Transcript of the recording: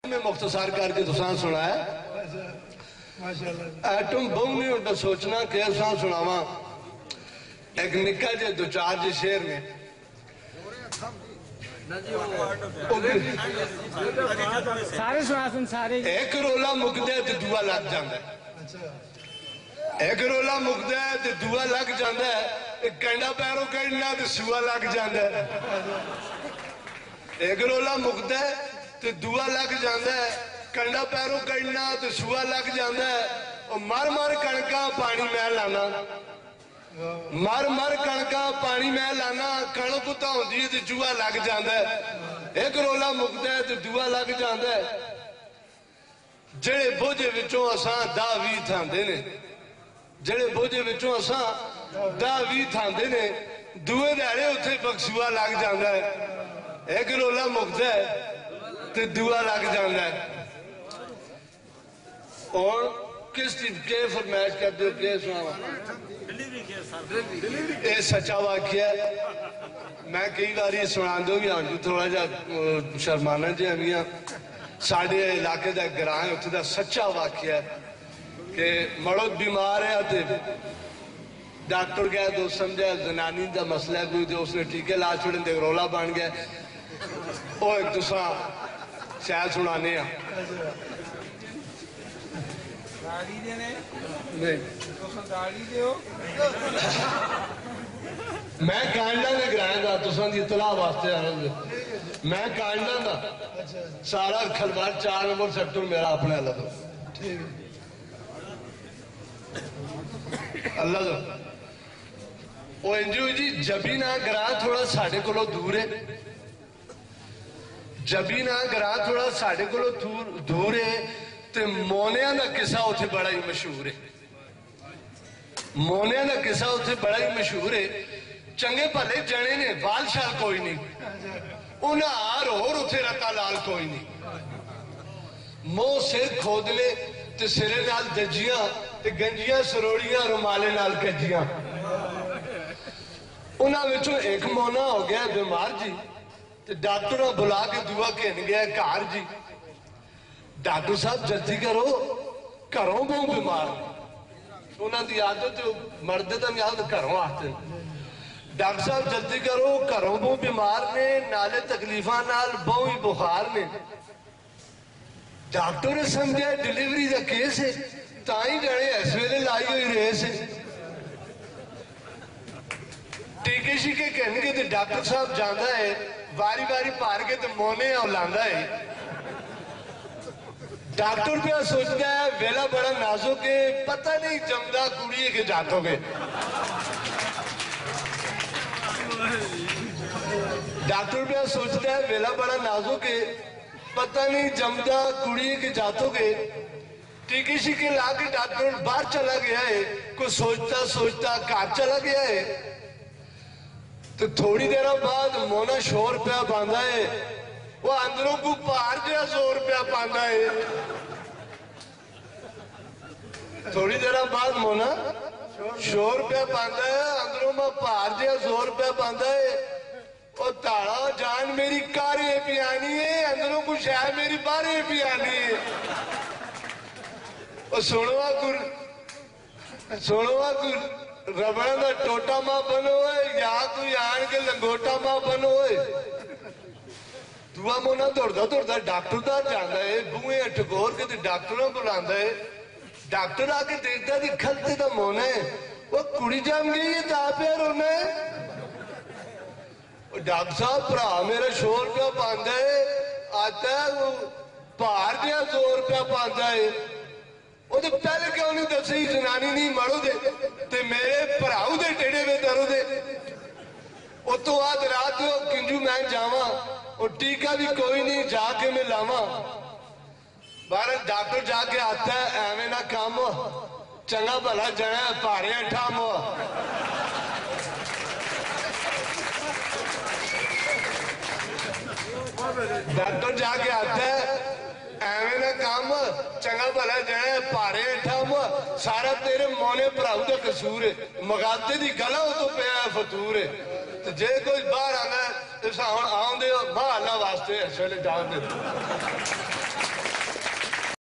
में मुख्तसार करके तुसां सुनाया एटम बम नहीं होता सोचना कि असां सुनावा एक निक्का जे दो चार जे शेर में सारे सुना सुन सारे एक रोला मुकदा ते दूआ लग जांदा है। एक रोला मुकदा है ते दूआ लग जांदा है। एक कंडा पैरों कढ़ना ते सूआ लग जांदा है। एक रोला मुकदा है ते दूआ लग जांदा है। कंडा पैरों कढ़ना ते सूआ लग जांदा है। और मर मर कणका पानी मैं लाना मर मर कणका पानी मैं लाना कणक धौंदी ते जूआ लग जांदा है। एक रोला मुकदा है ते दूआ लग जांदा है। जेड़े बोझे विचों असां दा वी थांदे ने जेड़े बोझे विचों असां दा वी थांदे ने दूए दाड़े उत्थे बक्सूआ लग जांदा है। एक रोला मुकदा है ते दूआ लग जांदा है। और किस चीज के फरमाइश करते हो के सुनावा ये सच्चा वाकया है। मैं कई बार सुना दो भी हाँ जी थोड़ा जा शर्माना जी हमियां साढ़े इलाके का ग्रां है उत्थे का सच्चा वाकया है कि मड़द बीमार है ते डॉक्टर गया तो समझा जनानी का मसला है कोई तो उसने टीके ला छोड़े ते रौला बन गया। वो एक तुसा शायद सुनाने मैं कांडा के ग्रां का तुसा दी इतलाह वास्ते आना मैं कांडा का सारा खलवार 4 नंबर सेक्टर मेरा अपने अल्लाह तो अल्लाह तो ओ इंजू जी जबी ना ग्रां थोड़ा साढ़े कोलों दूर है। जबी ना ग्रां थोड़ा साढ़े कोलों दूर है ते मोनिया का किस्सा उथे बड़ा ही मशहूर है। मोनिया का किस्सा उथे बड़ा ही मशहूर है। चंगे भले जने ने बाल शाल कोई नहीं उन्हें हार होर उथे रता लाल कोई नहीं मोह सिर खोद ले ते सिरे नाल दजियां ते गंजियां सरोड़ियां रुमाले नाल कजियां। उन्हां विचों एक मोना हो गया बीमार जी ते डॉक्टर बुला के दुआ कहन गया घर जी डॉक्टर साहब जल्दी करो घरों बहुत बीमार उन्होंने आदत मर्द का याद घरों आते डॉक्टर साहब जल्दी करो घरों बहुत बीमार ने नाले तकलीफा नाल बहुत ही बुखार ने। डॉक्टर ने समझा डिलीवरी का केस है ताई जाने इस वेले लाई हुई रेस है। टीके शीके कहने तो डॉक्टर साहब जाता है बारी बारी पार के तो मोने लांदा है। डॉक्टर पे सोचता है वेला बड़ा नाजुक है पता नहीं जमदा कुड़ी के जातोगे। डॉक्टर पे सोचता है वेला बड़ा नाजुक है पता नहीं जमदा कुड़ी के जातोगे। टीके शीके ला के डॉक्टर बाहर चला गया है कोई सोचता सोचता घर चला गया है। तो थोड़ी देर बाद मोना शोर पिया पांदा है वो अंदरों को पार जहा जोर पिया पांदा है। थोड़ी देर बाद मोना शोर पिया पांदा है अंदरों में पार जहा जोर पिया पांदा है। और ताड़ा जान मेरी कारे पियानी है अंदरों को शायद मेरी बारे पियानी है। और सुनवा गुर रबड़ का टोटा मां बनो है या कोई आन के लंगोटा मां बनो है। दुआ मोना दौड़ता दौड़ता डॉक्टर तक जाता है बूहे टकोर के डॉक्टर बुलांदा है। डॉक्टर आके देखता कि खलते तो मोना है वो कुड़ी जम गई है ता पे रोना है। डॉक्टर साहब भरा मेरा शोर पिया पांदा है आता है वो भार दिया जोर पिया पांदा है। वो तो पहले क्यों नहीं दसी जनानी नहीं मरो दे ते मेरे भराऊ दे टेढ़े वे दरो दे। उस तो बाद रात किंजू मैं जावा और टीका भी कोई नहीं जाके मैं लावा। बारह डॉक्टर जाके आता है एवं ना काम चंगा भला जना भारे ठाम डॉक्टर जाके आता है एवं ना काम चंगा भला जना भारे ठाम सारा तेरे मोने भराऊ का कसूर है मगाते की गला तो पिया फतूर है। जे कोई बाहर आना हम आउंदे मां अल्लाह वास्ते इस वेले डाल दे।